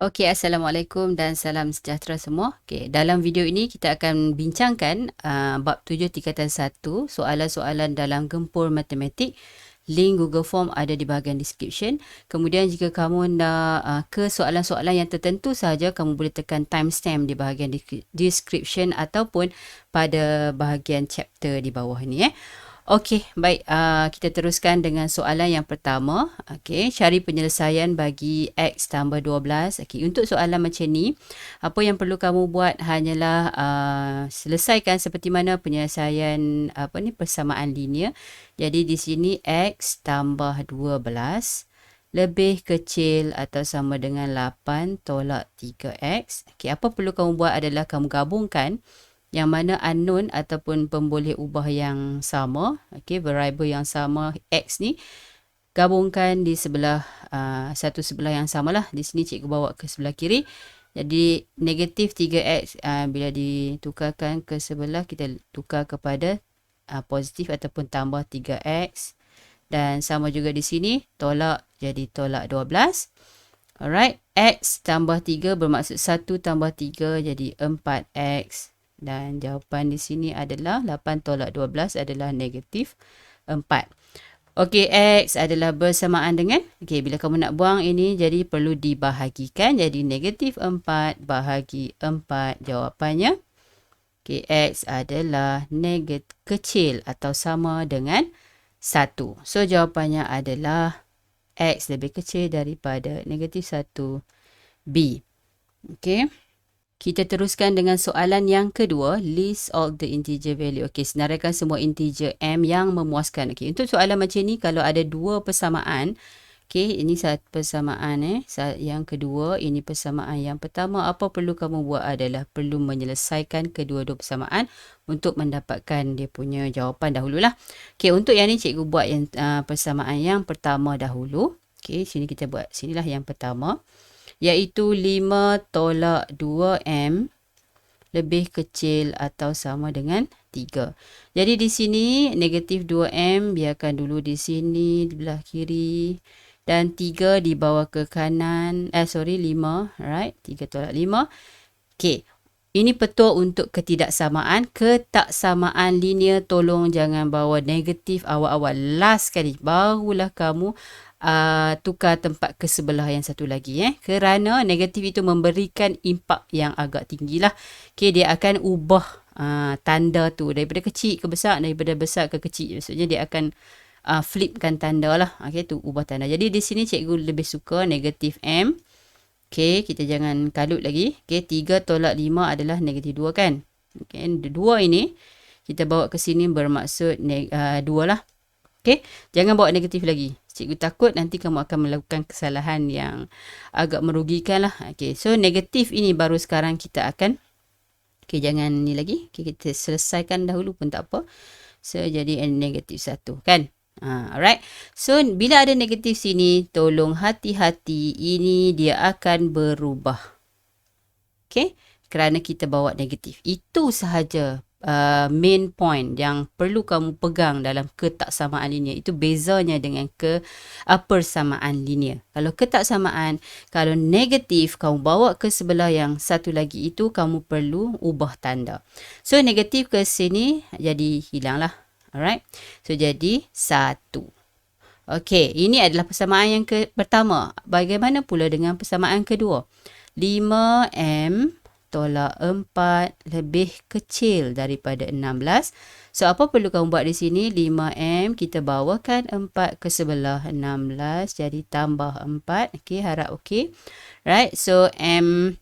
Okey, Assalamualaikum dan salam sejahtera semua. Okey, dalam video ini kita akan bincangkan bab 7 tingkatan 1, soalan-soalan dalam gempur matematik. Link Google Form ada di bahagian description. Kemudian jika kamu nak ke soalan-soalan yang tertentu sahaja, kamu boleh tekan timestamp di bahagian description ataupun pada bahagian chapter di bawah ni. Okey, baik. Kita teruskan dengan soalan yang pertama. Okey, cari penyelesaian bagi X tambah 12. Okey, untuk soalan macam ni, apa yang perlu kamu buat hanyalah selesaikan seperti mana penyelesaian persamaan linear. Jadi di sini X tambah 12 lebih kecil atau sama dengan 8 tolak 3X. Okey, apa perlu kamu buat adalah kamu gabungkan yang mana unknown ataupun pemboleh ubah yang sama, okey, variable yang sama X ni, gabungkan di sebelah satu sebelah yang samalah. Di sini cikgu bawa ke sebelah kiri. Jadi negatif 3X bila ditukarkan ke sebelah, kita tukar kepada positif ataupun tambah 3X. Dan sama juga di sini, tolak jadi tolak 12. Alright, X tambah 3 bermaksud 1 tambah 3 jadi 4X. Dan jawapan di sini adalah 8 tolak 12 adalah negatif 4. Okey, X adalah bersamaan dengan, okey, bila kamu nak buang ini, jadi perlu dibahagikan. Jadi negatif 4 bahagi 4, jawapannya. Okey, X adalah kecil atau sama dengan 1. So, jawapannya adalah X lebih kecil daripada negatif 1, B. Okey. Kita teruskan dengan soalan yang kedua, list all the integer value. Okey, senaraikan semua integer M yang memuaskan. Okey, untuk soalan macam ni, kalau ada dua persamaan, okey, ini satu persamaan yang kedua, ini persamaan yang pertama, apa perlu kamu buat adalah perlu menyelesaikan kedua-dua persamaan untuk mendapatkan dia punya jawapan dahululah. Okey, untuk yang ni cikgu buat yang persamaan yang pertama dahulu. Okey, sini kita buat, sinilah yang pertama, iaitu 5 tolak 2M lebih kecil atau sama dengan 3. Jadi di sini negatif 2M biarkan dulu di sini di belah kiri, dan 3 dibawa ke kanan, 5, right? 3 tolak 5. Okey, ini petua untuk ketidaksamaan. Ketaksamaan linear, tolong jangan bawa negatif awal-awal. Last sekali, barulah kamu tukar tempat ke sebelah yang satu lagi. Kerana negatif itu memberikan impak yang agak tinggi lah. Okay, dia akan ubah tanda tu daripada kecil ke besar, daripada besar ke kecil. Maksudnya dia akan flipkan tanda lah. Okay, tu ubah tanda. Jadi di sini cikgu lebih suka negatif M. Okay, kita jangan kalut lagi. Okay, 3 tolak 5 adalah negatif 2 kan. Okay, 2 ini kita bawa ke sini bermaksud 2 lah. Okay, jangan bawa negatif lagi. Cikgu takut nanti kamu akan melakukan kesalahan yang agak merugikan lah. Okay, so negatif ini baru sekarang kita akan, okay, jangan ni lagi. Okay, kita selesaikan dahulu pun tak apa. So, jadi negatif 1 kan. Alright. So, bila ada negatif sini, tolong hati-hati. Ini dia akan berubah. Okay, kerana kita bawa negatif. Itu sahaja main point yang perlu kamu pegang dalam ketaksamaan linear. Itu bezanya dengan persamaan linear. Kalau ketaksamaan, kalau negatif kamu bawa ke sebelah yang satu lagi itu, kamu perlu ubah tanda. So negatif ke sini jadi hilanglah. Alright. So jadi 1. Okey, ini adalah persamaan yang pertama. Bagaimana pula dengan persamaan kedua? 5M tolak 4 lebih kecil daripada 16. So, apa perlu kamu buat di sini? 5M, kita bawakan 4 ke sebelah 16. Jadi, tambah 4. Okey, harap okey. Right, so M,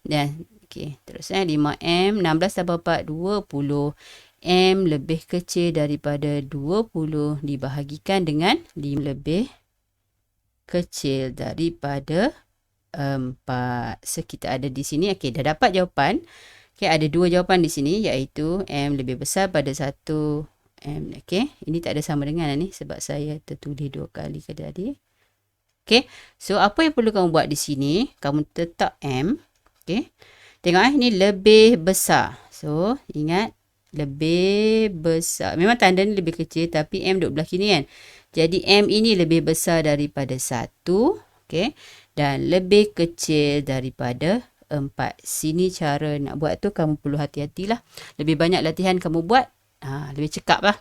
okey, terus 5M, 16 tambah 4, 20. M lebih kecil daripada 20 dibahagikan dengan 5 lebih kecil daripada 4. So, kita ada di sini. Okey, dah dapat jawapan. Okey, ada dua jawapan di sini, iaitu M lebih besar pada 1 M. Okey, ini tak ada sama dengan ni sebab saya tertulis 2 kali ke tadi. Okey, so apa yang perlu kamu buat di sini? Kamu letak M. Okey, tengok ini lebih besar. So, ingat lebih besar. Memang tanda ni lebih kecil tapi M duduk belah kiri kan. Jadi M ini lebih besar daripada 1. Okey. dan lebih kecil daripada 4. Sini cara nak buat tu kamu perlu hati-hatilah. Lebih banyak latihan kamu buat, lebih cekap lah.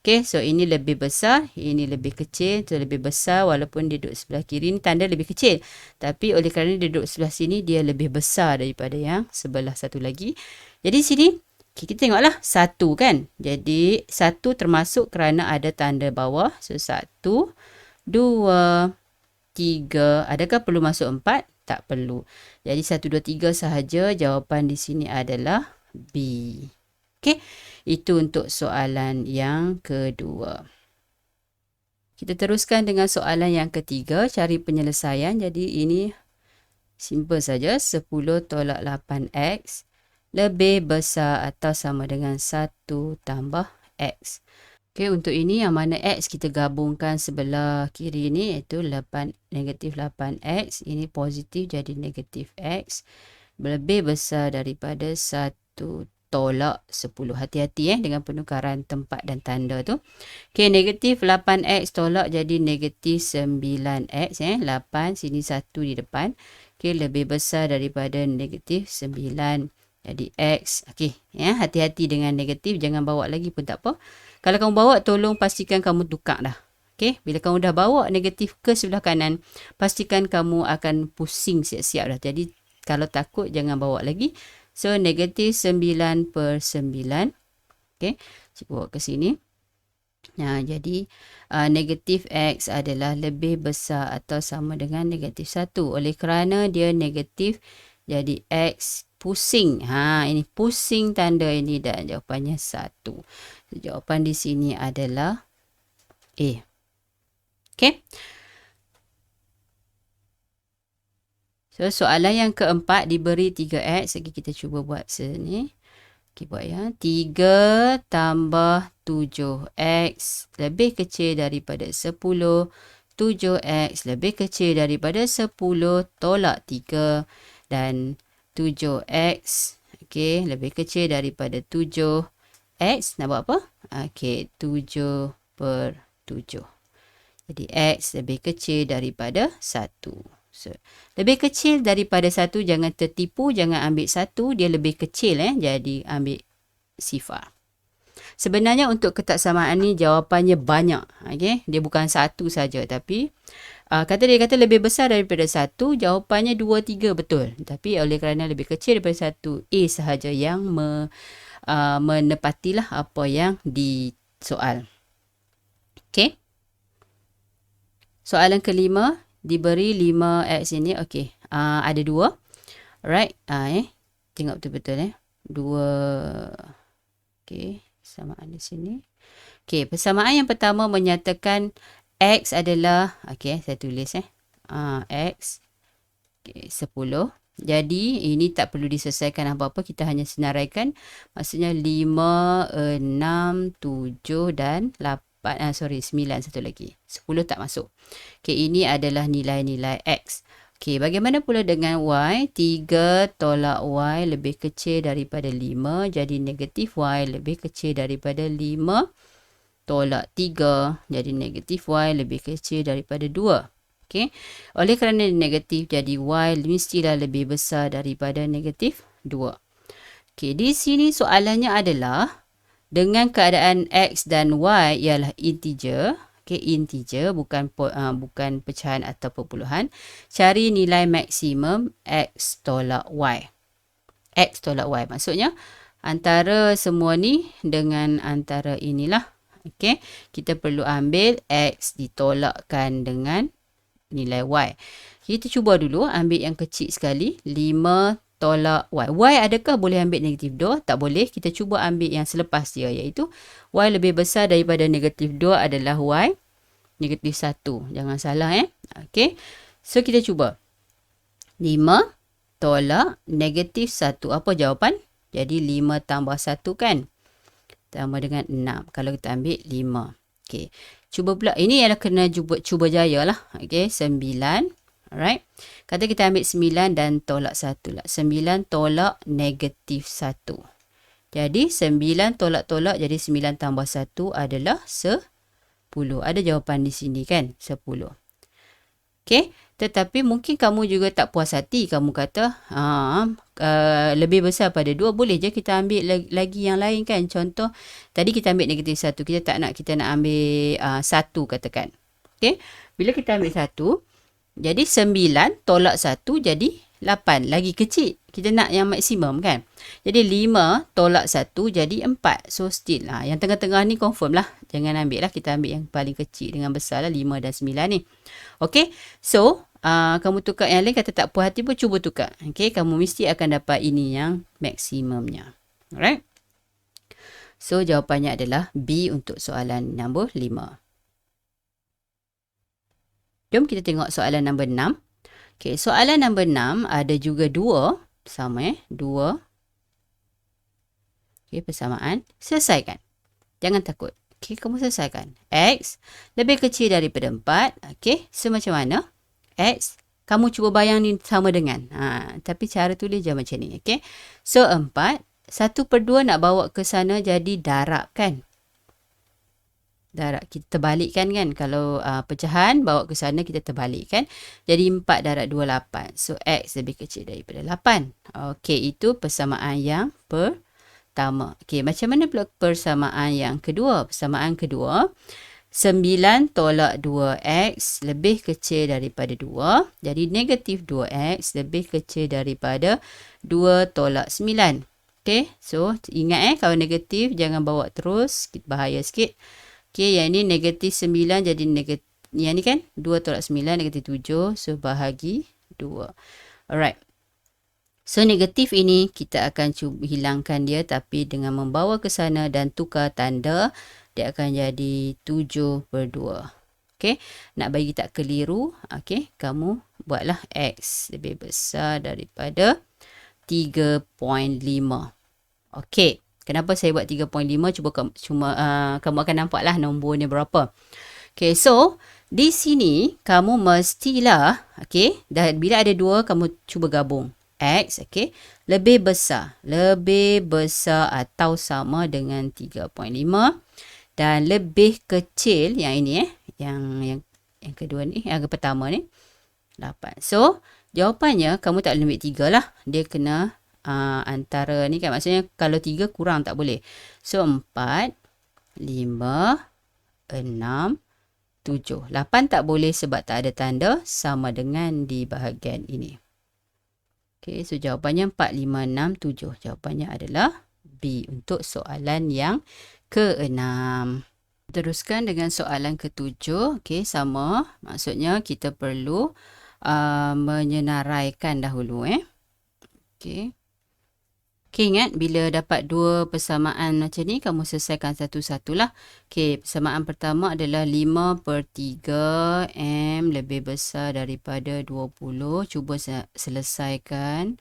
Okay, so ini lebih besar, ini lebih kecil, tu lebih besar walaupun dia duduk sebelah kiri ni tanda lebih kecil. Tapi oleh kerana dia duduk sebelah sini, dia lebih besar daripada yang sebelah satu lagi. Jadi sini, kita tengoklah 1 kan. Jadi 1 termasuk kerana ada tanda bawah. So 1, 2, 3. Adakah perlu masuk 4? Tak perlu. Jadi 1, 2, 3 sahaja. Jawapan di sini adalah B. Okey. Itu untuk soalan yang kedua. Kita teruskan dengan soalan yang ketiga. Cari penyelesaian. Jadi ini simple saja. 10 tolak 8x lebih besar atau sama dengan 1 tambah x. Okey, untuk ini yang mana x kita gabungkan sebelah kiri ni iaitu negatif 8x. Ini positif jadi negatif x. Lebih besar daripada 1 tolak 10. Hati-hati dengan penukaran tempat dan tanda tu. Okey, negatif 8x tolak jadi negatif 9x. 8 sini 1 di depan. Okey, lebih besar daripada negatif 9. Jadi x. Okey, hati-hati dengan negatif. Jangan bawa lagi pun tak apa. Kalau kamu bawa, tolong pastikan kamu tukar dah. Okey, bila kamu dah bawa negatif ke sebelah kanan, pastikan kamu akan pusing siap-siap dah. Jadi, kalau takut, jangan bawa lagi. So, negatif 9 per 9. Okey, cikgu bawa ke sini. Jadi, negatif x adalah lebih besar atau sama dengan negatif 1. Oleh kerana dia negatif, jadi x pusing. Ini pusing tanda ini dan jawapannya 1. Jawapan di sini adalah A. Okey. So, soalan yang keempat diberi 3x. Lagi kita cuba buat sini. Okey, buat 3 tambah 7x lebih kecil daripada 10. 7x lebih kecil daripada 10 tolak 3. Dan 7x, okey, lebih kecil daripada 7x. Nak buat apa? Okey, 7 per 7. Jadi, x lebih kecil daripada 1. So, lebih kecil daripada 1, jangan tertipu, jangan ambil 1, dia lebih kecil. Jadi, ambil sifar. Sebenarnya untuk ketaksamaan ni jawapannya banyak. Okey, dia bukan 1 saja tapi dia kata lebih besar daripada 1, jawapannya 2, 3 betul. Tapi oleh kerana lebih kecil daripada 1, A sahaja yang menepatilah apa yang disoal. Okey. Soalan kelima, diberi 5x ini. Okey, ada 2. Alright, tengok betul-betul 2. Okey, persamaan di sini. Okey, persamaan yang pertama menyatakan x adalah, okey, saya tulis x, okey, 10. Jadi, ini tak perlu diselesaikan apa-apa. Kita hanya senaraikan. Maksudnya 5, 6, 7 dan 8. 9 satu lagi. 10 tak masuk. Okey, ini adalah nilai-nilai x. Okey, bagaimana pula dengan y? 3 tolak y lebih kecil daripada 5. Jadi, negatif y lebih kecil daripada 5 tolak 3. Jadi, negatif y lebih kecil daripada 2. Okey, oleh kerana negatif, jadi y mestilah lebih besar daripada negatif 2. Okey, di sini soalannya adalah dengan keadaan x dan y ialah integer. Okey, integer bukan pecahan atau perpuluhan. Cari nilai maksimum x tolak y. X tolak y maksudnya antara semua ni dengan antara inilah. Okey, kita perlu ambil x ditolakkan dengan nilai y. Kita cuba dulu ambil yang kecil sekali. 5 tolak y. Y adakah boleh ambil negatif 2? Tak boleh. Kita cuba ambil yang selepas dia iaitu y lebih besar daripada negatif 2 adalah y negatif 1. Jangan salah Okey. So kita cuba. 5 tolak negatif 1. Apa jawapan? Jadi 5 tambah 1 kan? Tambah dengan 6. Kalau kita ambil 5. Okey. Cuba pula. Ini adalah kena cuba jaya lah. Okey. 9. Alright. Kata kita ambil 9 dan tolak 1 lah. 9 tolak negatif 1. Jadi 9 tolak-tolak jadi 9 tambah 1 adalah 10. Ada jawapan di sini kan? 10. Okey, tetapi mungkin kamu juga tak puas hati. Kamu kata, lebih besar pada 2, boleh je kita ambil lagi yang lain kan. Contoh, tadi kita ambil negatif 1. Kita tak nak, kita nak ambil 1 katakan. Okey, bila kita ambil 1, jadi 9 tolak 1 jadi 8. Lagi kecil. Kita nak yang maksimum kan. Jadi 5 tolak 1 jadi 4. So still, yang tengah-tengah ni confirm lah. Jangan ambil lah. Kita ambil yang paling kecil dengan besar lah. 5 dan 9 ni. Okey, so kamu tukar yang lain, kata tak puas hati pun cuba tukar. Okey, kamu mesti akan dapat ini yang maksimumnya. Alright. So jawapannya adalah B untuk soalan nombor 5. Jom kita tengok soalan nombor 6. Okey, soalan nombor 6 ada juga 2. Sama 2. Okey, persamaan. Selesaikan. Jangan takut. Okey, kamu selesaikan. X lebih kecil daripada 4. Okey, so macam mana? X, kamu cuba bayang ni sama dengan. Tapi cara tulis je macam ni. Okey, so 4. 1/2 nak bawa ke sana jadi darab kan? Darab, kita terbalikkan kan. Kalau pecahan bawa ke sana kita terbalikkan. Jadi 4 darab 2, 8. So X lebih kecil daripada 8. Okey, itu persamaan yang pertama. Okey, macam mana pula persamaan yang kedua? Persamaan kedua, 9 tolak 2X lebih kecil daripada 2. Jadi negatif 2X lebih kecil daripada 2 tolak 9. Okey, so ingat kalau negatif jangan bawa terus. Bahaya sikit. Okey, yang ini negatif 9 jadi negatif. Yang ni kan 2 tolak 9 negatif 7. So bahagi 2. Alright. So negatif ini kita akan cuba hilangkan dia, tapi dengan membawa ke sana dan tukar tanda, dia akan jadi 7/2. Okey, nak bagi tak keliru, okey, kamu buatlah X lebih besar daripada 3.5. Okey, kenapa saya buat 3.5? Kamu akan nampaklah nombornya berapa. Okey, so di sini kamu mestilah, okey, dan bila ada 2 kamu cuba gabung. X, okey, lebih besar atau sama dengan 3.5 dan lebih kecil yang ini yang kedua ni, yang pertama ni 8. So jawapannya kamu tak boleh ambil 3 lah. Dia kena antara ni kan, maksudnya kalau 3 kurang tak boleh. So 4, 5, 6, 7. 8 tak boleh sebab tak ada tanda sama dengan di bahagian ini. Okey, so jawapannya 4, 5, 6, 7. Jawapannya adalah B untuk soalan yang ke-6. Teruskan dengan soalan ke-7. Okey, sama. Maksudnya kita perlu menyenaraikan dahulu. Okey. Okey, ingat bila dapat 2 persamaan macam ni, kamu selesaikan satu-satulah. Okey, persamaan pertama adalah 5/3 M lebih besar daripada 20. Cuba selesaikan.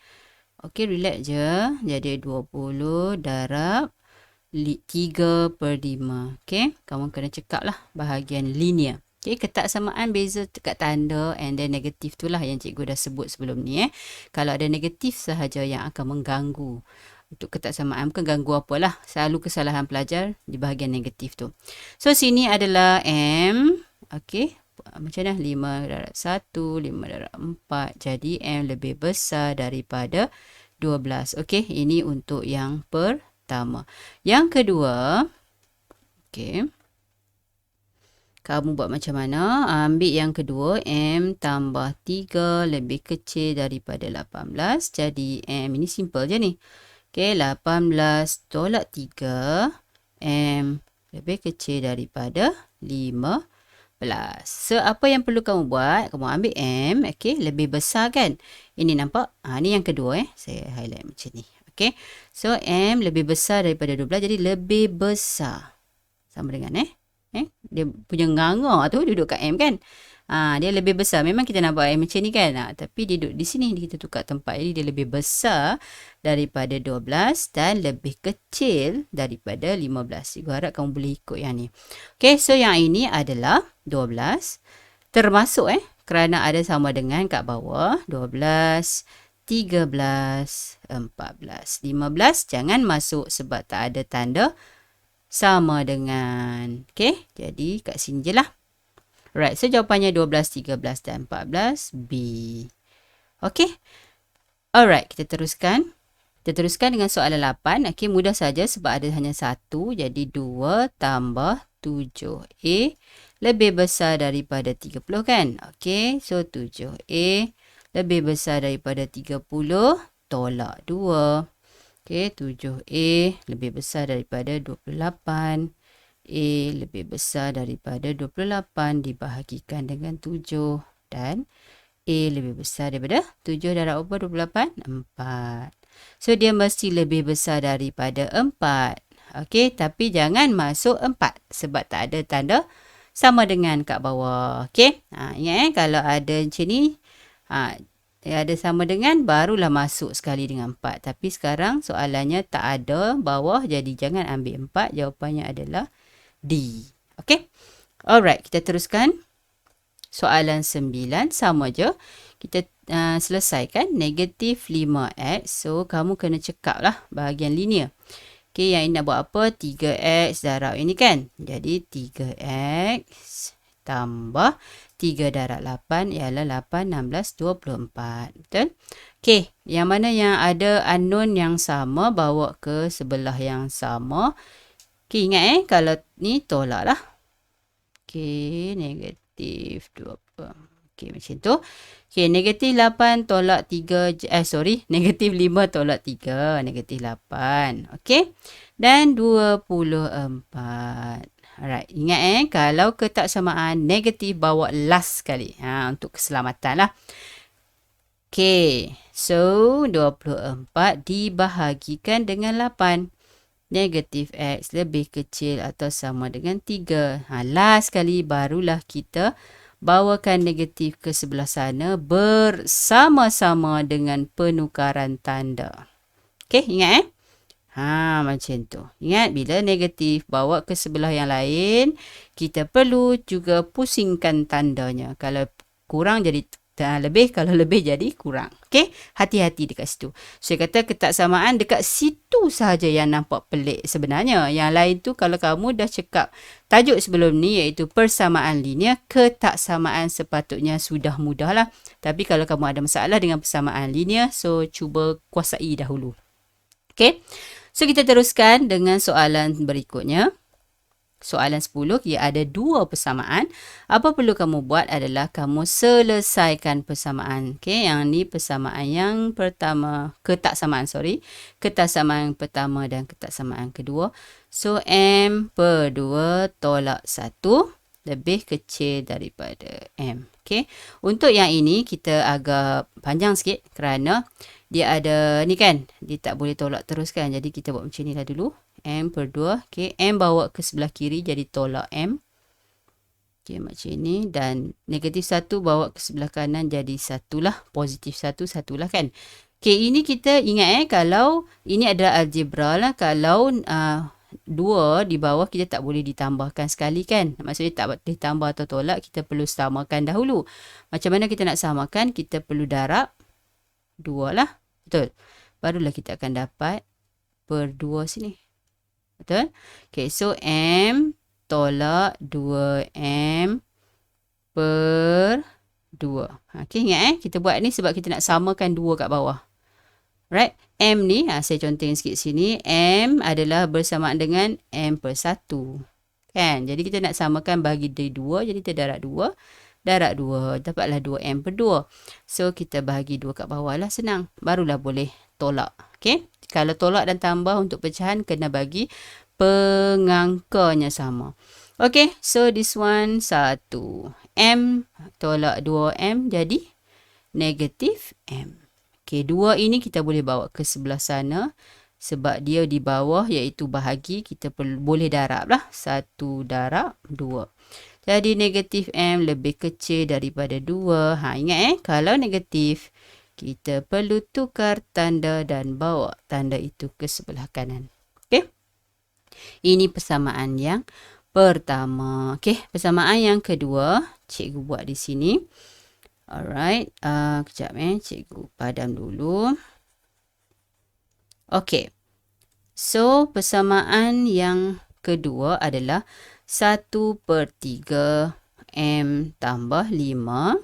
Okey, relax je. Jadi 20 darab 3/5. Okey, kamu kena cekap lah bahagian linear. Okey, ketak samaan beza dekat tanda and then negatif tu lah yang cikgu dah sebut sebelum ni. Kalau ada negatif sahaja yang akan mengganggu untuk ketak samaan. Bukan ganggu apalah. Selalu kesalahan pelajar di bahagian negatif tu. So, sini adalah M. Okey, macam mana? 5 darab 1, 5 darab 4. Jadi, M lebih besar daripada 12. Okey, ini untuk yang pertama. Yang kedua, okey, kamu buat macam mana? Ambil yang kedua, M tambah 3 lebih kecil daripada 18. Jadi, M ini simple je ni. Okey, 18 tolak 3. M lebih kecil daripada 15. So, apa yang perlu kamu buat? Kamu ambil M, okey, lebih besar kan? Ini nampak? Ni yang kedua Saya highlight macam ni. Okey. So, M lebih besar daripada 12. Jadi, lebih besar. Sama dengan dia punya nganga tu duduk kat M kan. Dia lebih besar. Memang kita nak buat M macam ni kan. Tapi dia duduk di sini. Kita tukar tempat. Jadi dia lebih besar daripada 12 dan lebih kecil daripada 15. Cikgu harap kamu boleh ikut yang ni. Okay, so yang ini adalah 12. Termasuk kerana ada sama dengan kat bawah. 12, 13, 14, 15. Jangan masuk sebab tak ada tanda sama dengan. Okey, jadi kat sini je lah. Right, so jawapannya 12, 13 dan 14 B. Okey. Alright, kita teruskan. Kita teruskan dengan soalan 8. Okey, mudah saja sebab ada hanya satu. Jadi 2 tambah 7A lebih besar daripada 30 kan? Okey, so 7A lebih besar daripada 30, tolak 2. Okey, 7A lebih besar daripada 28. A lebih besar daripada 28 dibahagikan dengan 7. Dan A lebih besar daripada 7 darab berapa 28? 4. So, dia mesti lebih besar daripada 4. Okey, tapi jangan masuk 4 sebab tak ada tanda sama dengan kat bawah. Okey, ingat kalau ada macam ni, ada sama dengan, barulah masuk sekali dengan 4. Tapi sekarang soalannya tak ada bawah, jadi jangan ambil 4. Jawapannya adalah D. Okey, alright, kita teruskan. Soalan 9, sama je. Kita selesaikan negatif 5x. So, kamu kena cekap lah bahagian linear. Okey, yang ini nak buat apa? 3x darab ini kan? Jadi, 3x tambah 3 darab 8 ialah 8, 16, 24. Betul? Okey, yang mana yang ada unknown yang sama, bawa ke sebelah yang sama. Okey, ingat kalau ni tolak lah. Okey, negatif 20. Okey, macam tu. Okey, negatif 8 tolak 3, negatif 5 tolak 3, negatif 8. Okey, dan 24. Alright, ingat kalau ketaksamaan negatif bawa last sekali. Untuk keselamatan lah. Okey, so 24 dibahagikan dengan 8. Negatif X lebih kecil atau sama dengan 3. Last sekali barulah kita bawakan negatif ke sebelah sana bersama-sama dengan penukaran tanda. Okey, ingat macam tu. Ingat bila negatif bawa ke sebelah yang lain, kita perlu juga pusingkan tandanya. Kalau kurang jadi lebih, kalau lebih jadi kurang. Okey, hati-hati dekat situ. Saya kata ketaksamaan dekat situ sahaja yang nampak pelik sebenarnya. Yang lain tu kalau kamu dah cakap tajuk sebelum ni iaitu persamaan linear, ketaksamaan sepatutnya sudah mudah lah. Tapi kalau kamu ada masalah dengan persamaan linear, so cuba kuasai dahulu. Okey, so kita teruskan dengan soalan berikutnya. Soalan 10, ia ada dua persamaan. Apa perlu kamu buat adalah kamu selesaikan persamaan. Okey, yang ni persamaan yang pertama, ketaksamaan yang pertama dan ketaksamaan kedua. So, M per 2 tolak 1 lebih kecil daripada M. Okey, untuk yang ini kita agak panjang sikit kerana dia ada ni kan, dia tak boleh tolak terus kan. Jadi kita buat macam ni lah dulu. M per 2. Okay, M bawa ke sebelah kiri jadi tolak M. Okay, macam ni. Dan negatif 1 bawa ke sebelah kanan jadi 1 lah. Positif 1, 1 lah kan. Okay, ini kita ingat kalau ini adalah algebra lah. Kalau 2 di bawah kita tak boleh ditambahkan sekali kan. Maksudnya tak boleh ditambah atau tolak. Kita perlu samakan dahulu. Macam mana kita nak samakan? Kita perlu darab 2 lah. Betul. Barulah kita akan dapat per 2 sini. Betul? Okay, so M tolak 2M per 2. Okay, ingat kita buat ni sebab kita nak samakan 2 kat bawah. Right? M ni, saya contohin sikit sini. M adalah bersamaan dengan M per 1. Kan? Jadi kita nak samakan bagi dari 2. Jadi kita darab 2. Darab 2. Dapatlah 2M per 2. So, kita bahagi 2 kat bawah lah. Senang. Barulah boleh tolak. Okay? Kalau tolak dan tambah untuk pecahan, kena bagi pengangkanya sama. Okay, so this one 1. M tolak 2M jadi negatif M. Okay, 2 ini kita boleh bawa ke sebelah sana. Sebab dia di bawah iaitu bahagi, kita boleh darab lah. 1 darab 2. Jadi negatif M lebih kecil daripada 2. Ingat kalau negatif, kita perlu tukar tanda dan bawa tanda itu ke sebelah kanan. Okey. Ini persamaan yang pertama. Okey, persamaan yang kedua, cikgu buat di sini. Alright, kejap cikgu padam dulu. Okey. So, persamaan yang kedua adalah 1/3 M tambah 5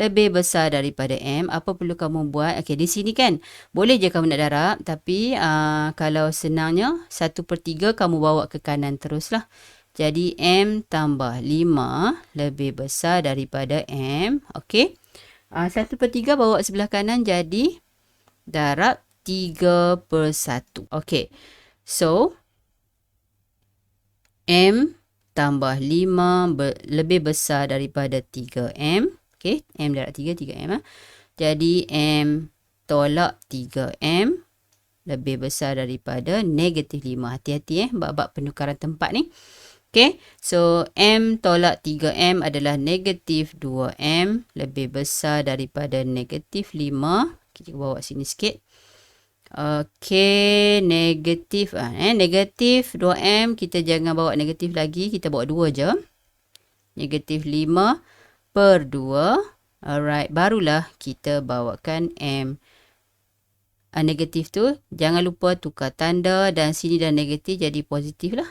lebih besar daripada M. Apa perlu kamu buat? Okey, di sini kan boleh je kamu nak darab, tapi kalau senangnya 1/3 kamu bawa ke kanan teruslah. Jadi M tambah 5 lebih besar daripada M. Okey. 1/3 bawa sebelah kanan, jadi darab 3/1. Okey. So, M tambah 5 lebih besar daripada 3M. Okey, M darab 3, 3M. Jadi, M tolak 3M lebih besar daripada negatif 5. Hati-hati bab-bab penukaran tempat ni. Okey, so M tolak 3M adalah negatif 2M lebih besar daripada negatif 5. Kita bawa sini sikit. Okey, negatif negatif 2M, kita jangan bawa negatif lagi, kita bawa 2 je. Negatif 5/2. Alright, barulah kita bawakan M. Negatif tu, jangan lupa tukar tanda dan sini dah negatif jadi positif lah.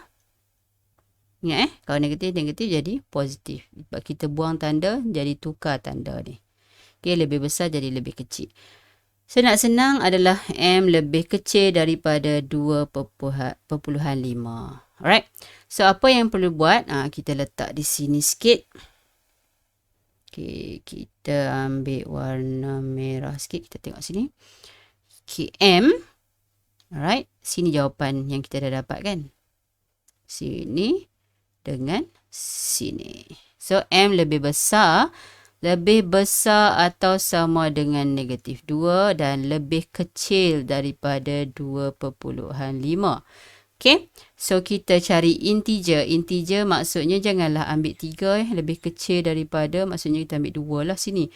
Ingat kalau negatif jadi positif. Sebab kita buang tanda, jadi tukar tanda ni. Okey, lebih besar jadi lebih kecil. Senang-senang adalah M lebih kecil daripada 2/5. Alright. So, apa yang perlu buat? Kita letak di sini sikit. Okey, kita ambil warna merah sikit. Kita tengok sini. Okey, M. Alright. Sini jawapan yang kita dah dapat kan. Sini dengan sini. So, M lebih besar atau sama dengan negatif 2 dan lebih kecil daripada 2/5. Okey, so kita cari integer. Integer maksudnya janganlah ambil 3 lebih kecil daripada, maksudnya kita ambil 2 lah sini.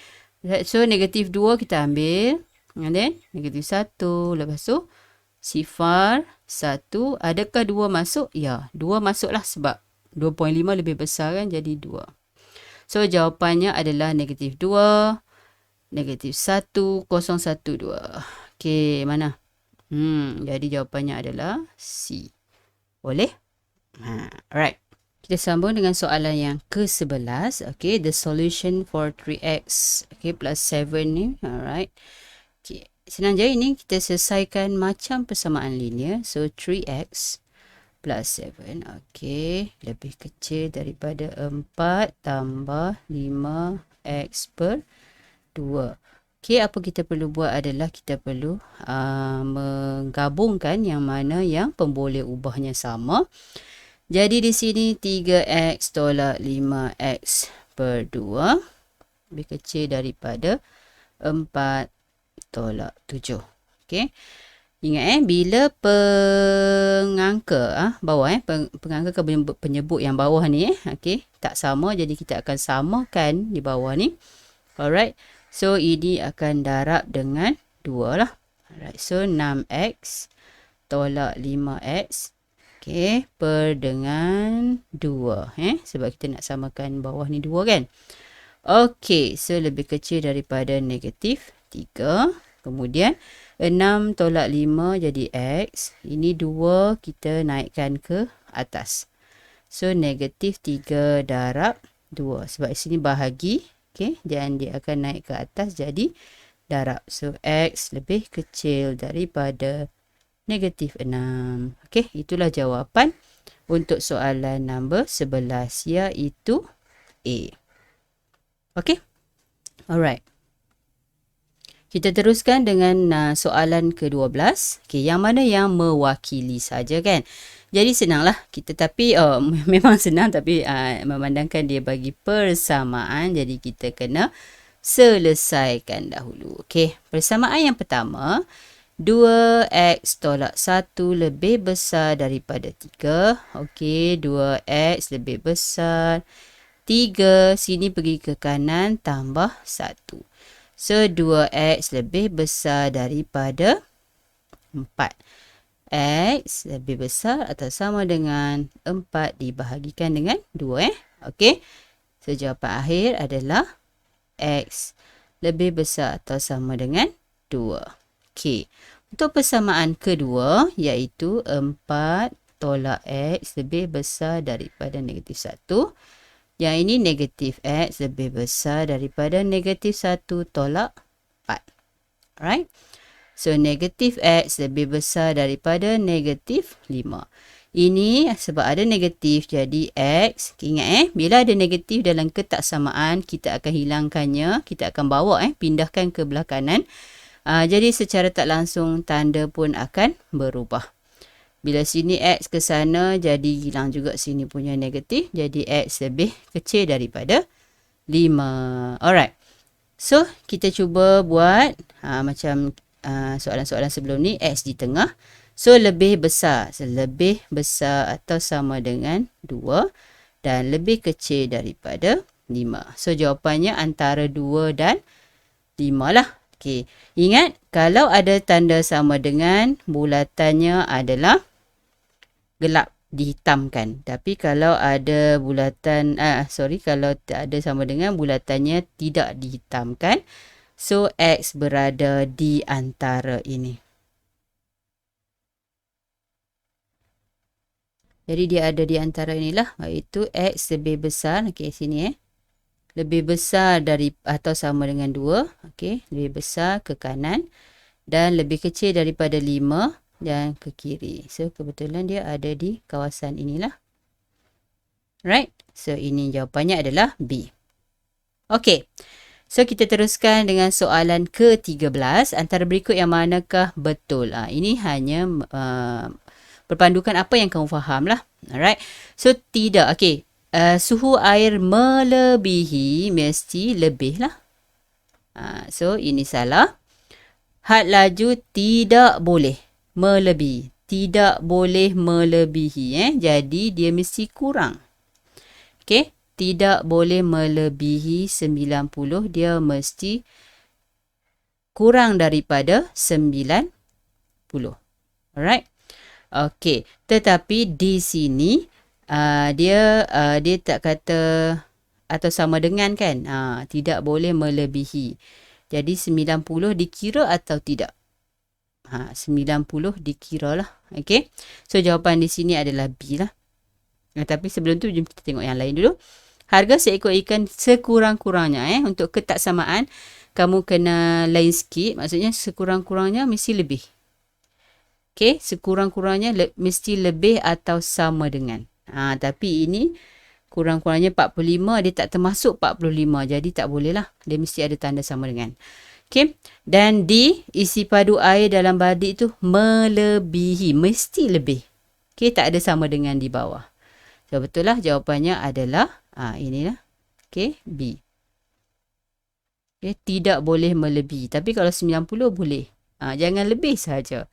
So, negatif 2 kita ambil. And then, negatif 1. Lepas tu, sifar 1. Adakah 2 masuk? Ya, 2 masuklah sebab 2.5 lebih besar kan, jadi 2. So, jawapannya adalah negatif 2, negatif 1, 012. Okey, mana? Jadi jawapannya adalah C. Boleh? Alright. Kita sambung dengan soalan yang ke-11. Okey, the solution for 3x plus 7 ni. Alright. Okey, senang je ini kita selesaikan macam persamaan linear. So, 3x plus 7. Okey, lebih kecil daripada 4 tambah 5x/2. Okey, apa kita perlu buat adalah kita perlu menggabungkan yang mana yang pemboleh ubahnya sama. Jadi di sini 3x tolak 5x/2 lebih kecil daripada 4 tolak 7. Okey. Ingat bila pengangka bawah pengangka ke penyebut yang bawah ni okey, tak sama, jadi kita akan samakan di bawah ni. Alright. So ini akan darab dengan 2 lah. Alright. So 6x tolak 5x okey per dengan 2 sebab kita nak samakan bawah ni 2 kan. Okey, so lebih kecil daripada negatif 3. Kemudian 6 tolak 5 jadi X. Ini 2 kita naikkan ke atas. So, negatif 3 darab 2. Sebab sini bahagi. Okay, dan dia akan naik ke atas jadi darab. So, X lebih kecil daripada negatif 6. Okay, itulah jawapan untuk soalan nombor 11 iaitu A. Okay, alright. Kita teruskan dengan soalan ke-12. Okay, yang mana yang mewakili saja kan. Jadi senanglah kita, tapi memang senang, tapi memandangkan dia bagi persamaan, jadi kita kena selesaikan dahulu. Okay, persamaan yang pertama, 2x tolak 1 lebih besar daripada 3. Okay, 2x lebih besar 3, sini pergi ke kanan tambah 1. So, 2x lebih besar daripada 4. X lebih besar atau sama dengan 4 dibahagikan dengan 2. Okey. So, jawapan akhir adalah X lebih besar atau sama dengan 2. Okey. Untuk persamaan kedua, iaitu 4 tolak X lebih besar daripada negatif 1. Yang ini negatif X lebih besar daripada negatif 1 tolak 4. Alright. So, negatif X lebih besar daripada negatif 5. Ini sebab ada negatif, jadi X, ingat bila ada negatif dalam ketaksamaan, kita akan hilangkannya, kita akan bawa, pindahkan ke belah kanan. Jadi secara tak langsung, tanda pun akan berubah. Bila sini X ke sana, jadi hilang juga sini punya negatif, jadi X lebih kecil daripada 5. Alright. So, kita cuba buat macam soalan-soalan sebelum ni, X di tengah. So, lebih besar. So, lebih besar atau sama dengan 2 dan lebih kecil daripada 5. So, jawapannya antara 2 dan 5 lah. Okay. Ingat, kalau ada tanda sama dengan, bulatannya adalah gelap, dihitamkan. Tapi kalau ada bulatan, kalau tak ada sama dengan, bulatannya tidak dihitamkan. So, X berada di antara ini. Jadi, dia ada di antara inilah, iaitu X lebih besar. Okey, sini lebih besar dari atau sama dengan 2. Okey, lebih besar ke kanan. Dan lebih kecil daripada 5 dan ke kiri. So, kebetulan dia ada di kawasan inilah. Right? So, ini jawapannya adalah B. Okey. So, kita teruskan dengan soalan ke-13. Antara berikut yang manakah betul? Ini hanya berpandukan apa yang kamu faham lah. Alright. So, tidak. Okey. Suhu air melebihi mesti lebih lah. So, ini salah. Had laju tidak boleh melebihi. Tidak boleh melebihi. Jadi, dia mesti kurang. Okey. Tidak boleh melebihi 90. Dia mesti kurang daripada 90. Alright. Okey. Tetapi di sini, dia tak kata atau sama dengan kan. Tidak boleh melebihi. Jadi 90 dikira atau tidak? 90 dikira lah. Okey. So, jawapan di sini adalah B lah. Tapi sebelum tu, jom kita tengok yang lain dulu. Harga seekor ikan sekurang-kurangnya. Untuk ketaksamaan, kamu kena lain sikit. Maksudnya, sekurang-kurangnya mesti lebih. Okey. Sekurang-kurangnya mesti lebih atau sama dengan. Tapi ini kurang-kurangnya 45. Dia tak termasuk 45. Jadi, tak boleh lah. Dia mesti ada tanda sama dengan. Okey. Dan D, isi padu air dalam badik tu melebihi. Mesti lebih. Okey. Tak ada sama dengan di bawah. So, betul lah. Jawapannya adalah inilah. Okey. B. Okay. Tidak boleh melebihi. Tapi kalau 90 boleh. Jangan lebih saja.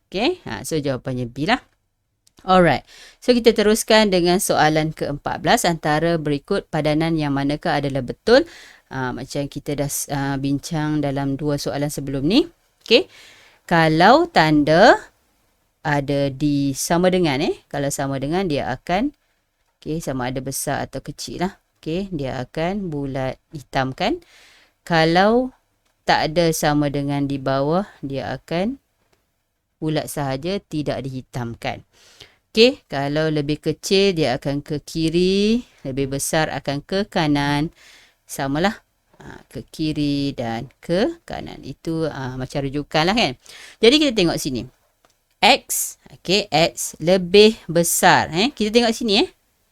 Okey. So, jawapannya B lah. Alright. So, kita teruskan dengan soalan ke-14. Antara berikut padanan yang manakah adalah betul. Macam kita dah bincang dalam 2 soalan sebelum ni. Okey. Kalau tanda ada di sama dengan. Kalau sama dengan, dia akan sama ada besar atau kecil lah. Dia akan bulat hitamkan. Kalau tak ada sama dengan di bawah, dia akan bulat sahaja, tidak dihitamkan. Kalau lebih kecil, dia akan ke kiri. Lebih besar akan ke kanan. Samalah. Ke kiri dan ke kanan. Itu macam rujukan lah kan. Jadi, kita tengok sini. X. X lebih besar. Kita tengok sini.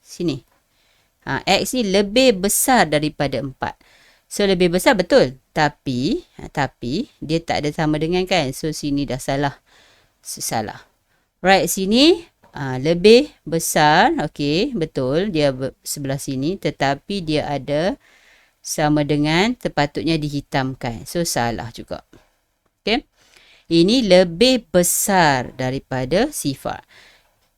Sini. X ni lebih besar daripada 4. So, lebih besar betul. Tapi dia tak ada sama dengan kan. So, sini dah salah. Salah. Right, sini lebih besar. Okey, betul. Dia sebelah sini. Tetapi dia ada sama dengan, sepatutnya dihitamkan. So, salah juga. Okey. Ini lebih besar daripada sifar.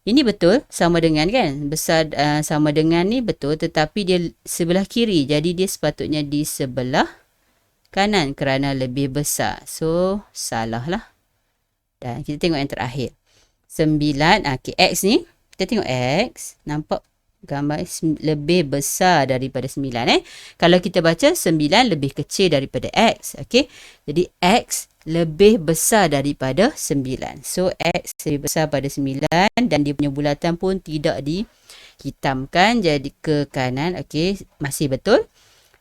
Ini betul, sama dengan kan. Besar sama dengan ni betul. Tetapi dia sebelah kiri. Jadi, dia sepatutnya di sebelah kanan kerana lebih besar. So, salah lah. Dan kita tengok yang terakhir. 9. X ni. Kita tengok X. Nampak gambar lebih besar daripada 9. Kalau kita baca 9 lebih kecil daripada X. Jadi, X lebih besar daripada 9. So, X lebih besar pada 9 dan dia punya bulatan pun tidak hitamkan jadi ke kanan. Okey, masih betul.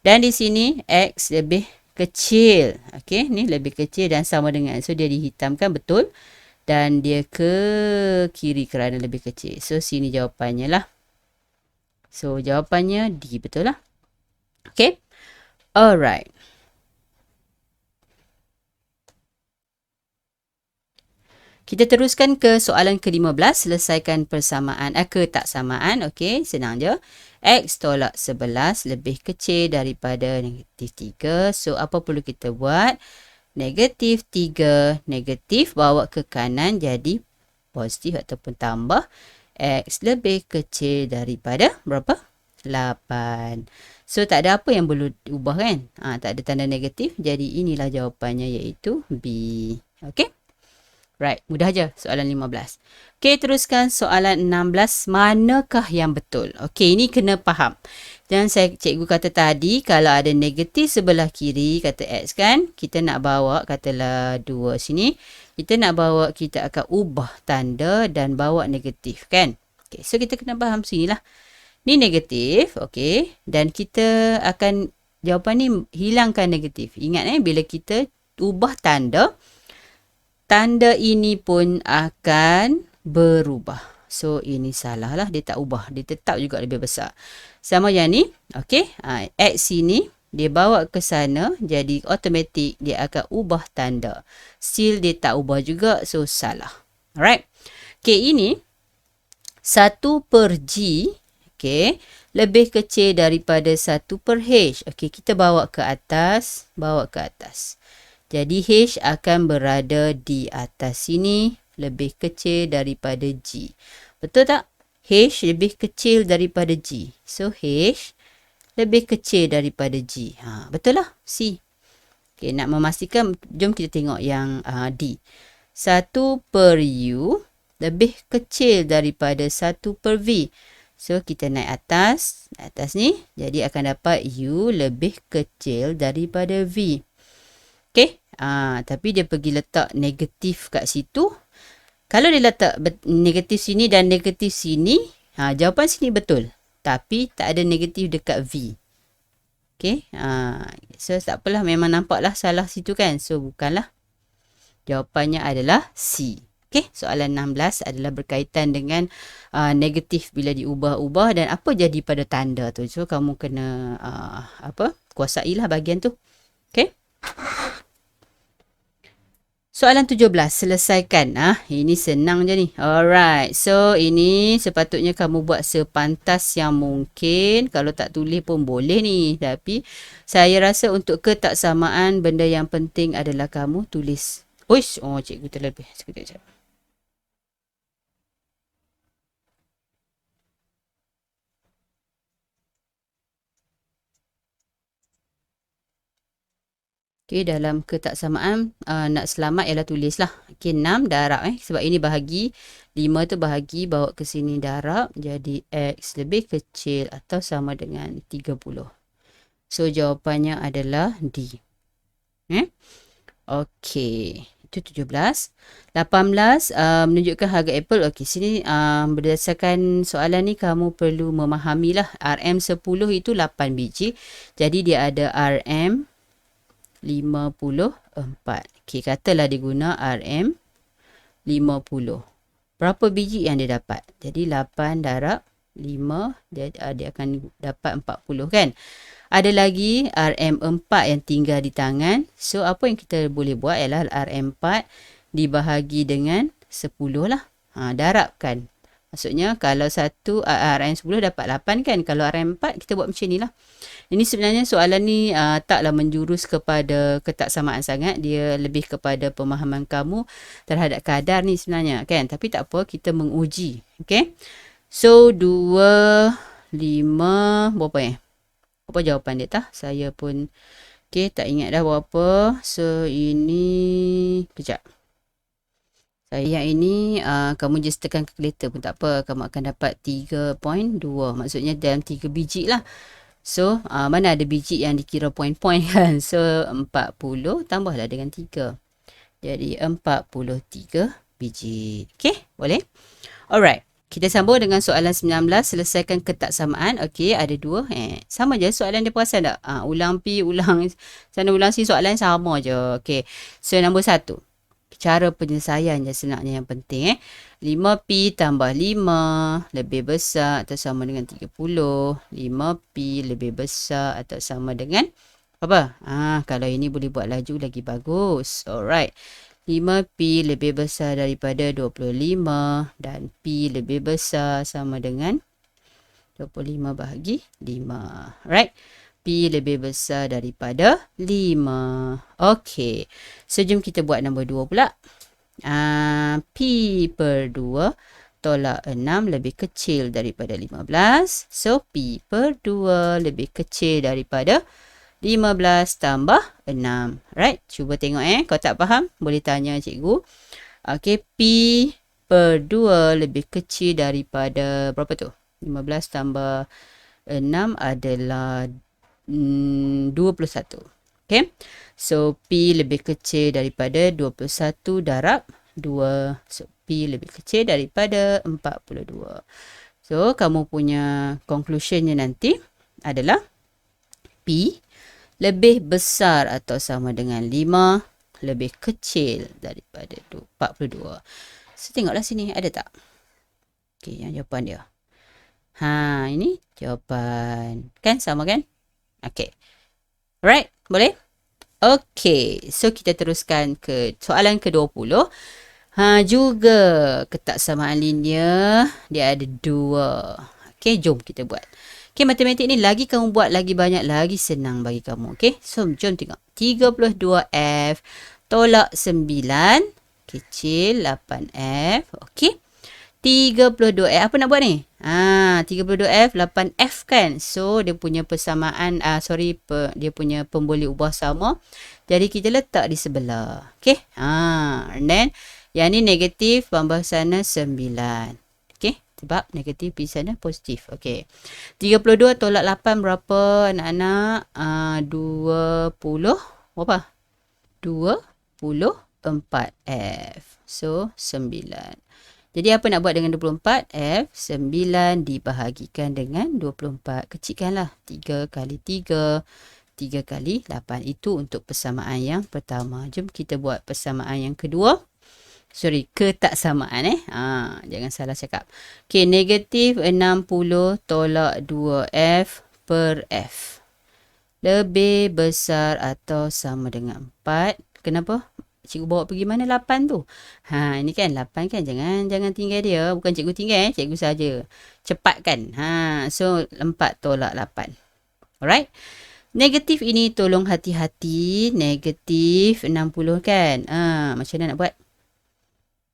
Dan di sini X lebih kecil. Okey, ni lebih kecil dan sama dengan. So, dia dihitamkan betul. Dan dia ke kiri kerana lebih kecil. So, sini jawapannya lah. So, jawapannya D. Betul lah. Okey. Alright. Kita teruskan ke soalan ke-15. Selesaikan persamaan, ketaksamaan. Okey, senang je. X tolak 11 lebih kecil daripada negatif 3. So, apa perlu kita buat? Negatif 3, negatif bawa ke kanan jadi positif ataupun tambah. X lebih kecil daripada berapa? 8. So, tak ada apa yang perlu diubah kan? Tak ada tanda negatif. Jadi, inilah jawapannya iaitu B. Okey? Right, mudah je soalan 15. Okey, teruskan soalan 16. Manakah yang betul? Okey, ini kena faham. Dan cikgu kata tadi, kalau ada negatif sebelah kiri, kata X kan, kita nak bawa, katalah 2 sini. Kita nak bawa, kita akan ubah tanda dan bawa negatif kan. Okey, so kita kena faham sini lah. Ni negatif, okey. Dan kita akan, jawapan ni hilangkan negatif. Ingat bila kita ubah tanda, tanda ini pun akan berubah. So, ini salah lah. Dia tak ubah. Dia tetap juga lebih besar. Sama yang ni. Okey. X sini. Dia bawa ke sana. Jadi, automatik dia akan ubah tanda. Still, dia tak ubah juga. So, salah. Alright. Okey, ini 1 per G. Okey. Lebih kecil daripada 1 per H. Okey, kita bawa ke atas. Bawa ke atas. Jadi, H akan berada di atas sini, lebih kecil daripada G. Betul tak? H lebih kecil daripada G. So, H lebih kecil daripada G. Betul lah, C. Okay, nak memastikan, jom kita tengok yang D. 1 per U lebih kecil daripada 1 per V. So, kita naik atas ni. Jadi, akan dapat U lebih kecil daripada V. Okey, tapi dia pergi letak negatif kat situ. Kalau dia letak negatif sini dan negatif sini, jawapan sini betul. Tapi tak ada negatif dekat V. Okey, so tak apalah, memang nampaklah salah situ kan. So, bukanlah. Jawapannya adalah C. Okey, soalan 16 adalah berkaitan dengan negatif bila diubah-ubah dan apa jadi pada tanda tu. So, kamu kena kuasailah bahagian tu. Okey. Soalan 17, selesaikan. Ini senang je ni. Alright. So, ini sepatutnya kamu buat sepantas yang mungkin. Kalau tak tulis pun boleh ni. Tapi, saya rasa untuk ketaksamaan, benda yang penting adalah kamu tulis. Uish, cikgu terlebih. Sekejap. Okey, dalam ketaksamaan, nak selamat ialah tulislah. Okey, 6 darab sebab ini bahagi. 5 tu bahagi, bawa ke sini darab. Jadi, X lebih kecil atau sama dengan 30. So, jawapannya adalah D. Okey, itu 17. 18, menunjukkan harga Apple. Okey, sini berdasarkan soalan ni, kamu perlu memahamilah. RM10 itu 8 biji. Jadi, dia ada RM 54. Okey, katalah dia guna RM50. Berapa biji yang dia dapat? Jadi 8 darab 5, dia akan dapat 40 kan? Ada lagi RM4 yang tinggal di tangan. So, apa yang kita boleh buat ialah RM4 dibahagi dengan 10 lah. Darabkan. Maksudnya, kalau satu RM10 dapat 8 kan? Kalau RM4, kita buat macam ni lah. Ini sebenarnya soalan ni taklah menjurus kepada ketaksamaan sangat. Dia lebih kepada pemahaman kamu terhadap kadar ni sebenarnya kan. Tapi tak apa, kita menguji. Okay. So, 2, 5, berapa apa jawapan dia tah? Saya pun, okay, tak ingat dah berapa. So, ini, kejap. Yang ini, kamu just tekan calculator pun tak apa. Kamu akan dapat 3.2. Maksudnya dalam 3 biji lah. So, mana ada biji yang dikira point-point kan. So, 40 tambahlah dengan 3. Jadi, 43 biji. Okay, boleh? Alright. Kita sambung dengan soalan 19, selesaikan ketaksamaan. Okey, ada dua. Sama je soalan dia, perasan tak? Ulang P, ulang sana, ulang C, soalan sama je. Okey. So nombor 1. Cara penyelesaian je sebenarnya yang penting. 5P tambah 5 lebih besar atau sama dengan 30. 5P lebih besar atau sama dengan apa? Kalau ini boleh buat laju lagi bagus. Alright. 5P lebih besar daripada 25 dan P lebih besar sama dengan 25 bahagi 5. Right? P lebih besar daripada 5. Okey. So, jom kita buat nombor 2 pula. P per 2 tolak 6 lebih kecil daripada 15. So, P per 2 lebih kecil daripada 15 tambah 6. Right? Cuba tengok Kalau tak faham, boleh tanya cikgu. Okey, P per 2 lebih kecil daripada berapa tu? 15 tambah 6 adalah 21. Okay. So, P lebih kecil daripada 21 darab 2. So, P lebih kecil daripada 42. So, kamu punya conclusionnya nanti adalah P lebih besar atau sama dengan 5 lebih kecil daripada 42. So, tengoklah sini. Ada tak? Okey, yang jawapan dia. Ini jawapan. Kan? Sama kan? Okey. Right? Boleh? Okey. So, kita teruskan ke soalan ke-20. Juga ketaksamaan linear. Dia ada 2. Okey, jom kita buat. Okey, matematik ni lagi kamu buat lagi banyak, lagi senang bagi kamu. Okey, so jom tengok. 32F tolak 9 kecil 8F. Okey. 32F. Apa nak buat ni? 32F 8F kan. So, dia punya persamaan, dia punya pemboleh ubah sama. Jadi, kita letak di sebelah. Okey. And then, yang ni negatif, tambah sana 9. Okey. Sebab negatif pergi sana positif. Okey. 32 tolak 8 berapa anak-anak? 20. Berapa? 24F. So, 9. Jadi, apa nak buat dengan 24? F, 9 dibahagikan dengan 24. Kecilkanlah. 3 kali 3. 3 kali 8. Itu untuk persamaan yang pertama. Jom kita buat persamaan yang kedua. Ketaksamaan jangan salah cakap. Okey, negatif 60 tolak 2F per F. Lebih besar atau sama dengan 4. Kenapa? Cikgu bawa pergi mana 8 tu? Ini kan 8 kan. Jangan tinggal dia. Bukan cikgu tinggal cikgu saja. Cepatkan. So 4 tolak 8. Alright. Negatif ini tolong hati-hati. Negatif 60 kan. Macam mana nak buat?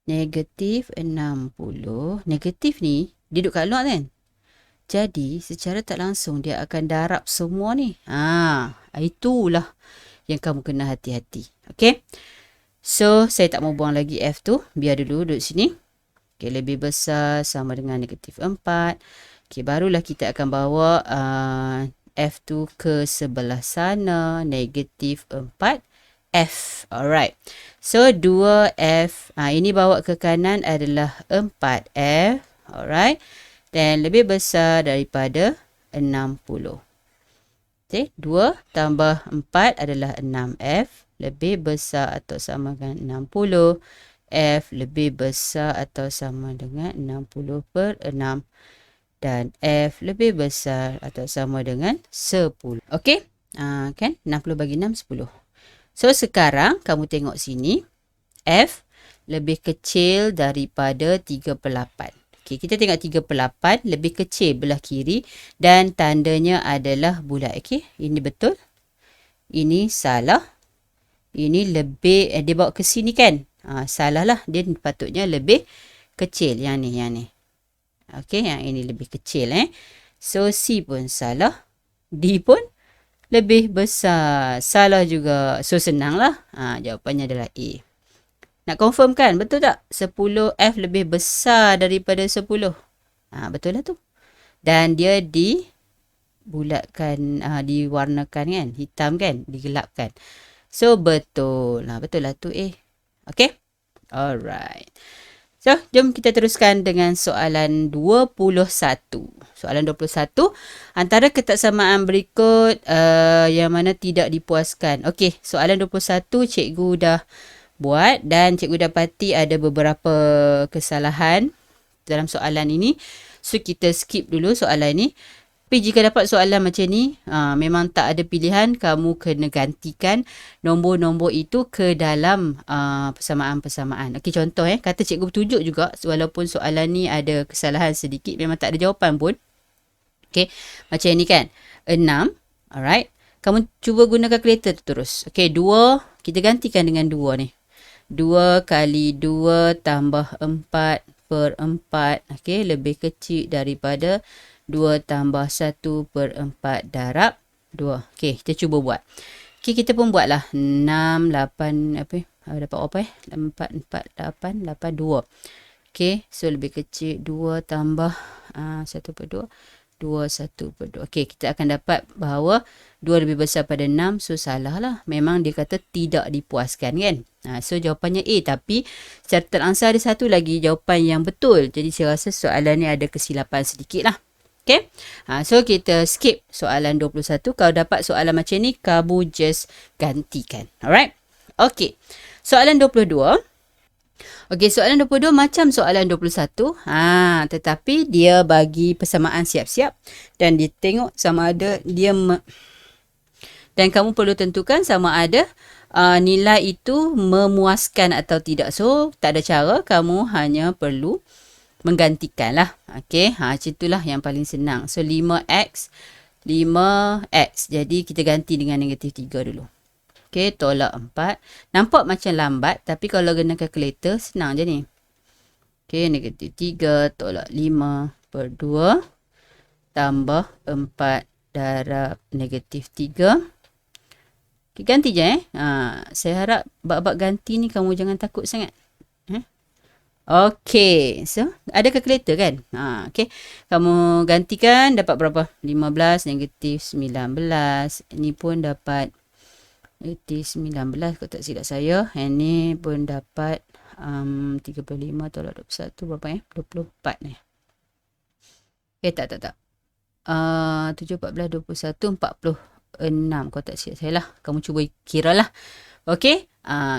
Negatif 60. Negatif ni, dia duduk kat luar kan? Jadi, secara tak langsung, dia akan darab semua ni. Itulah yang kamu kena hati-hati. Okay? So, saya tak mau buang lagi F tu. Biar dulu duduk sini. Okay, lebih besar sama dengan negatif 4. Okay, barulah kita akan bawa F tu ke sebelah sana. Negatif 4. F. Alright. So, 2F. Ini bawa ke kanan adalah 4F. Alright. Dan lebih besar daripada 60. Okay. 2 tambah 4 adalah 6F. Lebih besar atau sama dengan 60. F lebih besar atau sama dengan 60 per 6. Dan F lebih besar atau sama dengan 10. Okay. Kan? 60 bagi 6, 10. So, sekarang kamu tengok sini. F lebih kecil daripada 3/8. Okay, kita tengok 3/8 lebih kecil belah kiri. Dan tandanya adalah bulat. Okay, ini betul. Ini salah. Ini lebih, dia bawa ke sini kan. Salah lah. Dia patutnya lebih kecil. Yang ni. Okay, yang ini lebih kecil. So, C pun salah. D pun lebih besar. Salah juga. So, senanglah. Jawapannya adalah A. Nak confirm kan? Betul tak? 10F lebih besar daripada 10. Betul lah tu. Dan dia dibulatkan, diwarnakan kan? Hitam kan? Digelapkan. So, betul. Betul lah tu A. Okay? Alright. So, jom kita teruskan dengan soalan 21. Soalan 21, antara ketaksamaan berikut yang mana tidak dipuaskan. Okey, soalan 21 cikgu dah buat dan cikgu dapati ada beberapa kesalahan dalam soalan ini. So, kita skip dulu soalan ni. Tapi jika dapat soalan macam ni, memang tak ada pilihan, kamu kena gantikan nombor-nombor itu ke dalam persamaan-persamaan. Okey, contoh kata cikgu tunjuk juga, walaupun soalan ni ada kesalahan sedikit, memang tak ada jawapan pun. Okey, macam ni kan. 6, alright. Kamu cuba guna kalkulator tu terus. Okey, 2, kita gantikan dengan 2 ni. 2 kali 2 tambah 4 per 4, okey, lebih kecil daripada 2 tambah 1 per 4 darab 2. Okey, kita cuba buat. Okey, kita pun buatlah. 6, 8, dapat apa 4, 4, 8, 8, 2. Okey, so lebih kecil 2 tambah 1 per 2. 2, 1 per 2. Okey, kita akan dapat bahawa 2 lebih besar pada 6. So, salah lah. Memang dia kata tidak dipuaskan kan. So, jawapannya A. Tapi, catatan ansar ada satu lagi jawapan yang betul. Jadi, saya rasa soalan ni ada kesilapan sedikit lah. Okay. So, kita skip soalan 21. Kalau dapat soalan macam ni, kamu just gantikan. Alright. Okay. Soalan 22. Okey, soalan 22 macam soalan 21. Tetapi dia bagi persamaan siap-siap. Dan dia tengok sama ada dia... Dan kamu perlu tentukan sama ada nilai itu memuaskan atau tidak. So, tak ada cara. Kamu hanya perlu menggantikan lah. Okey, macam itulah yang paling senang. So, 5x. Jadi, kita ganti dengan negatif 3 dulu. Okey, tolak 4. Nampak macam lambat. Tapi kalau guna kalkulator, senang je ni. Okey, negatif 3 tolak 5 per 2. Tambah 4 darab negatif 3. Okay, ganti je saya harap bab-bab ganti ni kamu jangan takut sangat. Okey, so ada kalkulator kan? Okey, kamu gantikan dapat berapa? 15 negatif 19. Ini pun dapat negatif 19 kalau tak silap saya. Ini pun dapat 35 tolak 21 berapa 24 ni. Tak. 7, 14, 21, 46. Kalau tak silap saya lah. Kamu cuba kira lah. Okey.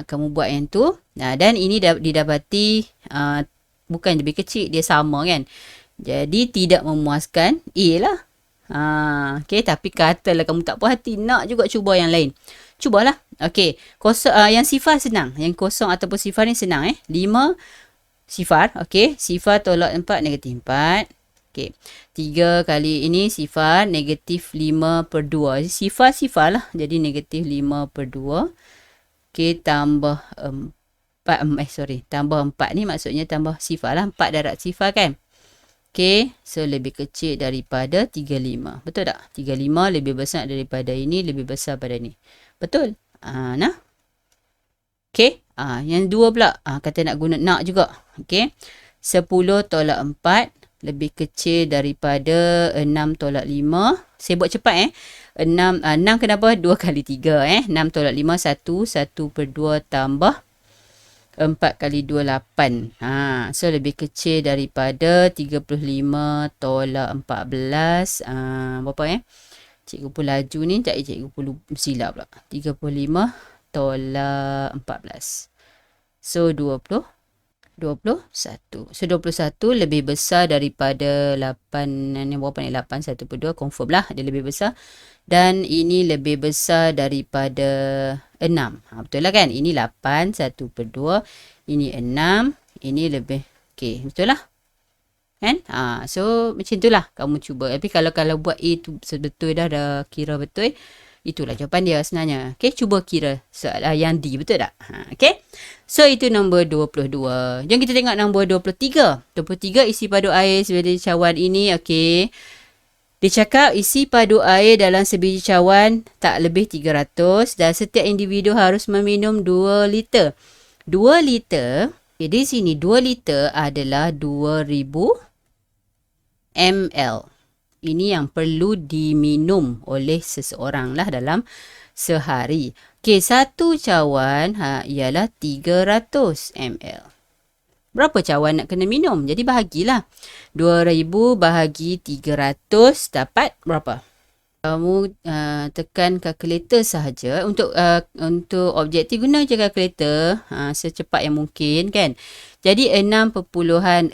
Kamu buat yang tu. Dan ini didapati bukan lebih kecil. Dia sama kan. Jadi tidak memuaskan. A lah. Okey. Tapi katalah kamu tak puas hati. Nak juga cuba yang lain. Cubalah. Okey. Yang sifar senang. Yang kosong ataupun sifar ni senang 5 sifar. Okey. Sifar tolak 4 negatif 4. Okey. 3 kali ini sifar negatif 5 per 2. Sifar lah. Jadi negatif 5 per 2. Okey. Tambah 4. Tambah 4 ni maksudnya tambah sifar lah. 4 darab sifar kan. Okey. So lebih kecil daripada 35. Betul tak? 35 lebih besar daripada ini. Lebih besar pada ni. Betul? Nah. Okey. Yang dua pula. Kata nak guna nak juga. Okey. 10 tolak 4. Lebih kecil daripada 6 tolak 5. Saya buat cepat 6 kenapa? 2 kali 3 6 tolak 5 1. 1 per 2 tambah 4 kali 2 8. So lebih kecil daripada 35 tolak 14. Berapa Cikgu pun laju ni. Cikgu pun silap pula. 35 tolak 14. So 21. So 21 lebih besar daripada 8. Ni berapa ni? 8 1 per 2. Confirm lah dia lebih besar. Dan ini lebih besar daripada 6. Betul lah kan? Ini 8 1 per 2. Ini 6. Ini lebih. Okey, betul lah. Kan? So macam itulah kamu cuba. Tapi kalau buat A tu betul dah kira betul. Itulah jawapan dia sebenarnya. Okey, cuba kira soalan yang D. Betul tak? Okey. So, itu nombor 22. Jom kita tengok nombor 23. 23 isi padu air sebiji cawan ini. Okey. Dia cakap isi padu air dalam sebiji cawan tak lebih 300 dan setiap individu harus meminum 2 liter. 2 liter. Okay, di sini 2 liter adalah 2000 ml. Ini yang perlu diminum oleh seseorang lah dalam sehari. Okey, satu cawan ialah 300 ml. Berapa cawan nak kena minum? Jadi bahagilah. 2000 bahagi 300 dapat berapa? Kamu tekan kalkulator sahaja. Untuk objektif guna je kalkulator secepat yang mungkin kan. Jadi 6.6.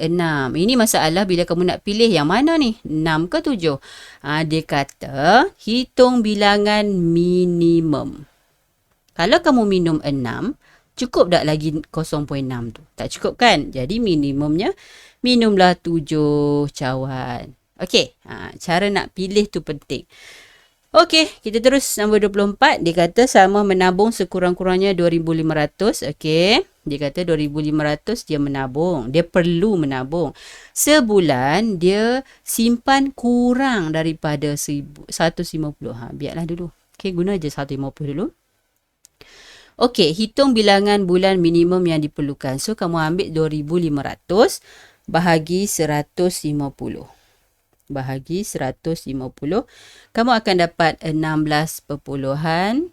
Ini masalah bila kamu nak pilih yang mana ni? 6 ke 7? Dia kata hitung bilangan minimum. Kalau kamu minum 6, cukup tak lagi 0.6 tu? Tak cukup kan? Jadi minimumnya minumlah 7 cawan. Okey, cara nak pilih tu penting. Okey, kita terus nombor 24. Dia kata sama menabung sekurang-kurangnya 2,500. Okey, dia kata 2,500 dia menabung. Dia perlu menabung. Sebulan dia simpan kurang daripada 150. Biarlah dulu. Okey, guna je 150 dulu. Okey, hitung bilangan bulan minimum yang diperlukan. So, kamu ambil 2,500 bahagi 150. Bahagi 150, kamu akan dapat 16.6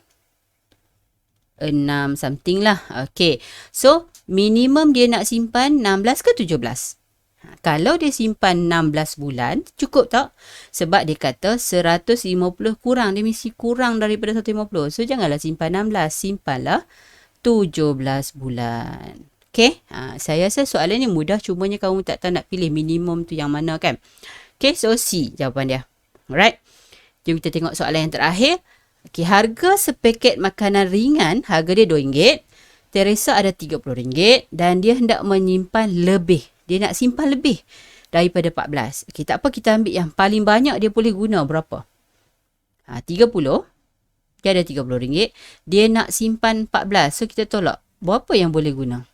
something lah. Okey. So, minimum dia nak simpan 16 ke 17? Kalau dia simpan 16 bulan, cukup tak? Sebab dia kata 150 kurang. Dia mesti kurang daripada 150. So, janganlah simpan 16. Simpanlah 17 bulan. Okey. Saya rasa soalan ni mudah. Cumanya kamu tak tahu nak pilih minimum tu yang mana kan? Okay, so C jawapan dia. Alright. Jom kita tengok soalan yang terakhir. Okay, harga sepaket makanan ringan, harga dia RM2. Teresa ada RM30 dan dia hendak menyimpan lebih. Dia nak simpan lebih daripada 14. Okay, tak apa, kita ambil yang paling banyak dia boleh guna berapa? 30. Dia ada RM30. Dia nak simpan 14. So, kita tolak. Berapa yang boleh guna?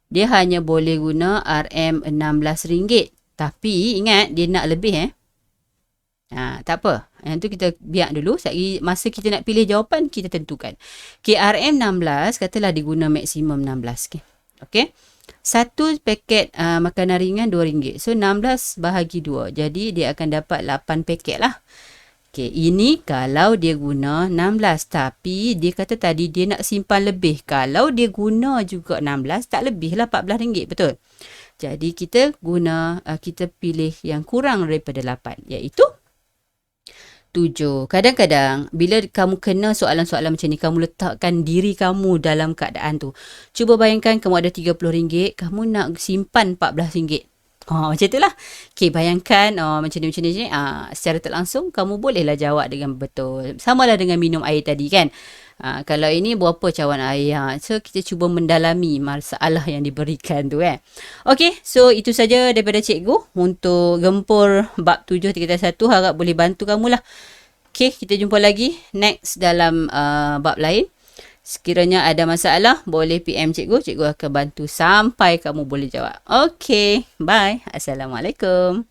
Dia hanya boleh guna RM16. Tapi ingat dia nak lebih tak apa. Yang tu kita biar dulu. Masa kita nak pilih jawapan kita tentukan. KRM 16 katalah diguna maksimum 16. Okey. Satu paket makanan ringan RM2. So 16 bahagi 2. Jadi dia akan dapat 8 paket lah. Okey, ini kalau dia guna 16. Tapi dia kata tadi dia nak simpan lebih. Kalau dia guna juga 16, tak lebih lah RM14. Betul? Jadi kita pilih yang kurang daripada 8, iaitu 7. Kadang-kadang bila kamu kena soalan-soalan macam ni, kamu letakkan diri kamu dalam keadaan tu. Cuba bayangkan kamu ada RM30, kamu nak simpan RM14. Macam itulah. Okey, bayangkan macam ni. Secara tak langsung kamu bolehlah jawab dengan betul. Samalah dengan minum air tadi kan. Kalau ini berapa cawan air? So kita cuba mendalami masalah yang diberikan tu Okey, so itu saja daripada cikgu untuk gempur bab 7 tingkatan 1. Harap boleh bantu kamulah. Okey, kita jumpa lagi next dalam bab lain. Sekiranya ada masalah, boleh PM cikgu. Cikgu akan bantu sampai kamu boleh jawab. Okey, bye. Assalamualaikum.